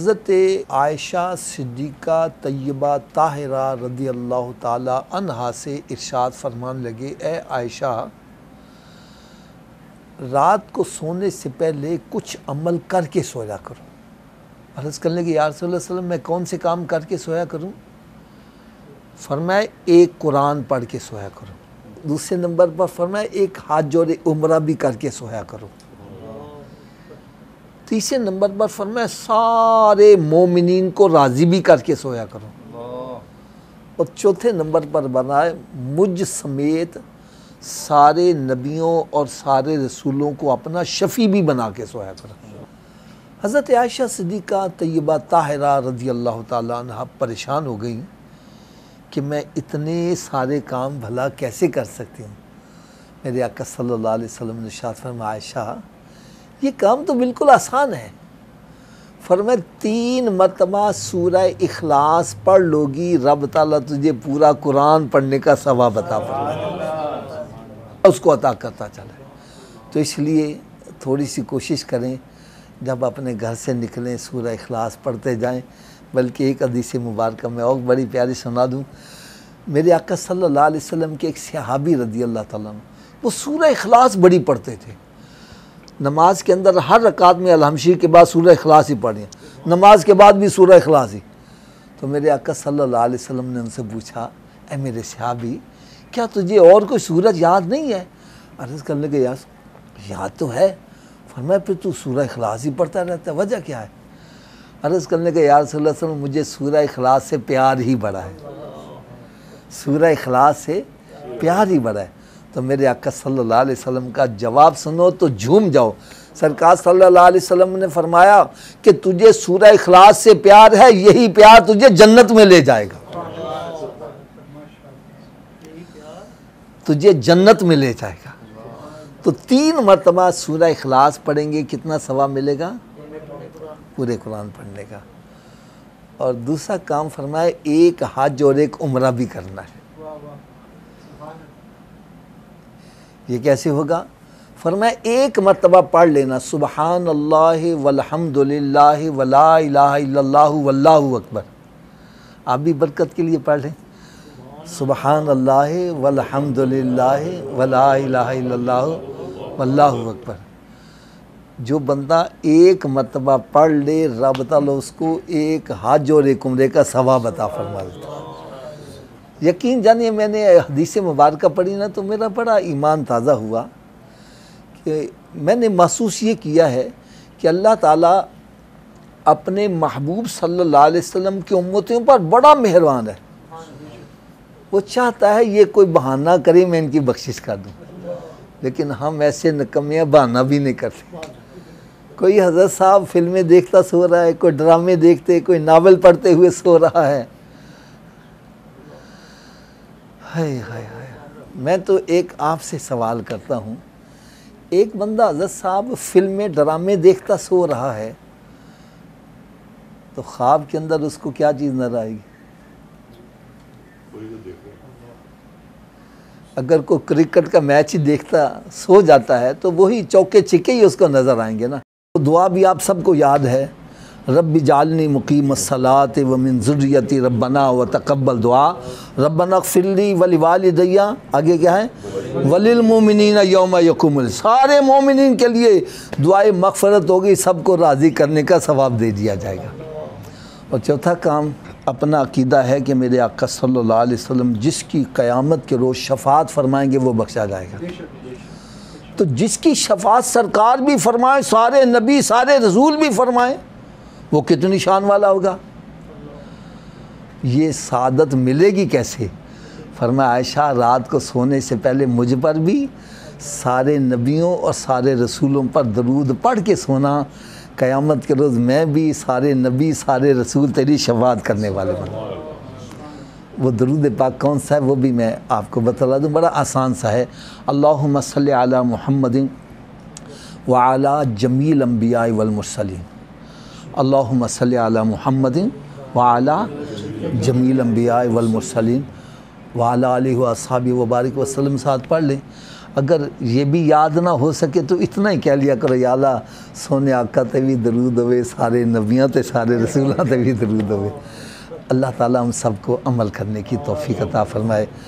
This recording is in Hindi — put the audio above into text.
हज़रत आयशा सिद्दीक़ा तय्यबा ताहिरा रज़ी अल्लाह ताला अन्हा से इरशाद फरमान लगे, ए आयशा, रात को सोने से पहले कुछ अमल करके सोया करो। अर्ज़ करने लगे, या रसूल अल्लाह मैं कौन से काम करके सोया करूं? फरमाए, एक कुरान पढ़ के सोया करो। दूसरे नंबर पर फरमाए, एक हज और उम्रा भी करके सोया करो। तीसरे नंबर पर फरमाया, सारे मोमिनीन को राज़ी भी करके सोया करो। और चौथे नंबर पर बनाए, मुझ समेत सारे नबियों और सारे रसूलों को अपना शफ़ी भी बना के सोया करो। हज़रत आयशा सिद्दीक़ा तय्यबा ताहिरा रज़ी अल्लाह ताला अन्हा परेशान हो गई कि मैं इतने सारे काम भला कैसे कर सकती हूँ। मेरे आका सल्लल्लाहु अलैहि वसल्लम ने इरशाद फरमाया, आयशा ये काम तो बिल्कुल आसान है। फरमाया, 3 मरतबा सूरह इखलास पढ़ लोगी, रब ताला तुझे पूरा कुरान पढ़ने का सवाब अता फरमाए, उसको अता करता चला। तो इसलिए थोड़ी सी कोशिश करें, जब अपने घर से निकलें सूरह इखलास पढ़ते जाएं। बल्कि एक हदीस मुबारक मैं और बड़ी प्यारी सुना दूँ। मेरे आका सल्लल्लाहु अलैहि वसल्लम के एक सहाबी रज़ी अल्लाह ताला अन्हु, वो सूरह इखलास बड़ी पढ़ते थे। नमाज के अंदर हर रकात में अलहमशी के बाद सूरह इखलास ही पढ़ी, नमाज के बाद भी सूरह इखलास ही। तो मेरे आका सल्लल्लाहु अलैहि वसल्लम ने उनसे पूछा, ए मेरे सहाबी, क्या तुझे और कोई सूरत याद नहीं है? अर्ज़ करने लगे, याद तो है। फरमाया, फिर तू सूरह इखलास ही पढ़ता रहता है, वजह क्या है? अर्ज़ करने लगे, या रसूल अल्लाह मुझे सूरह इखलास से प्यार ही बढ़ा है, सूरह इखलास से प्यार ही बढ़ा है। तो मेरे आका सल्लल्लाहु अलैहि वसल्लम का जवाब सुनो तो झूम जाओ। सरकार सल्लल्लाहु अलैहि वसल्लम ने फरमाया कि तुझे सूरह इखलास से प्यार है, यही प्यार तुझे जन्नत में ले जाएगा, तुझे जन्नत में ले जाएगा। तो 3 मरतबा सूरह इखलास पढ़ेंगे, कितना सवाब मिलेगा? पूरे कुरान पढ़ने का। और दूसरा काम फरमाए, एक हज और एक उम्रा भी करना है। ये कैसे होगा? फरमाया, एक मरतबा पढ़ लेना, सुबहान अल्लाह वल्हम्दुलिल्लाह वला इलाहा इल्लल्लाह वल्लाहु अकबर। आप भी बरकत के लिए पढ़ लें, सुबहान अल्लाह वल्हम्दुलिल्लाह वला इलाहा इल्लल्लाह वल्लाहु अकबर। जो बंदा एक मरतबा पढ़ ले, रब ताला उसको एक हज और एक उम्रे का सवाब अता फरमा देता। यकीन जानिए, मैंने हदीस मुबारक पढ़ी ना, तो मेरा बड़ा ईमान ताज़ा हुआ कि मैंने महसूस ये किया है कि अल्लाह ताला अपने महबूब सल्लल्लाहु अलैहि वसल्लम की उम्मतियों पर बड़ा मेहरबान है। वो चाहता है ये कोई बहाना करे मैं इनकी बख्शिश कर दूँ, लेकिन हम ऐसे नकम्मे बहाना भी नहीं करते। कोई हज़रत साहब फिल्में देखता सो रहा है, कोई ड्रामे देखते, कोई नावल पढ़ते हुए सो रहा है। हाय हाय हाय। मैं तो एक आपसे सवाल करता हूँ, एक बंदा हज़रत साहब फिल्में ड्रामे देखता सो रहा है, तो ख्वाब के अंदर उसको क्या चीज़ नजर आएगी? अगर कोई क्रिकेट का मैच ही देखता सो जाता है तो वही चौके छिके ही उसको नज़र आएंगे ना। तो दुआ भी आप सबको याद है, रब्बी जालनी मुकीमस्सलात व मिन ज़ुर्रियती रब्बना व तक़ब्बल दुआ रब्बना ग़फ़िरली वली वालिदैया। आगे क्या है? वलिल मोमिनीना यौम यक़ूमुल। सारे मोमिनीन के लिए दुआए मग़फ़िरत होगी, सबको राज़ी करने का सवाब दे दिया जाएगा। और चौथा काम अपना अकीदा है कि मेरे आका सल्लल्लाहु अलैहि वसल्लम जिसकी क़यामत के रोज़ शफ़ाअत फरमाएंगे वो बख्शा जाएगा। तो जिसकी शफ़ाअत सरकार भी फरमाए, सारे नबी सारे रसूल भी फरमाए, वो कितनी शान वाला होगा। ये सादत मिलेगी कैसे? फरमाया, आयशा रात को सोने से पहले मुझ पर भी, सारे नबियों और सारे रसूलों पर दरूद पढ़ के सोना। क़यामत के रोज़ मैं भी, सारे नबी सारे रसूल तेरी शफ़ाअत करने वाले बन। वो दरूद पाक कौन सा है वो भी मैं आपको बता दूँ, बड़ा आसान सा है। अल्लाहुम्मा सल्लि अला मुहम्मदिन व अला जमील अंबिया वल मुरसलीन। अल्लाहुम्मा सल्लि अला मुहम्मदिन व अला जमील अंबिया वल मुरसलीन व अला आलिहि व अस्हाबिहि व बारिक वसल्लम। साथ पढ़ लें, अगर ये भी याद ना हो सके तो इतना ही कह लिया करो, या अल्लाह सोने आका ते भी दरूद होवे, सारे नबियां ते सारे रसूलां ते भी दरूद होवे। अल्लाह ताला हम सबको अमल करने की तौफीक अता फरमाए।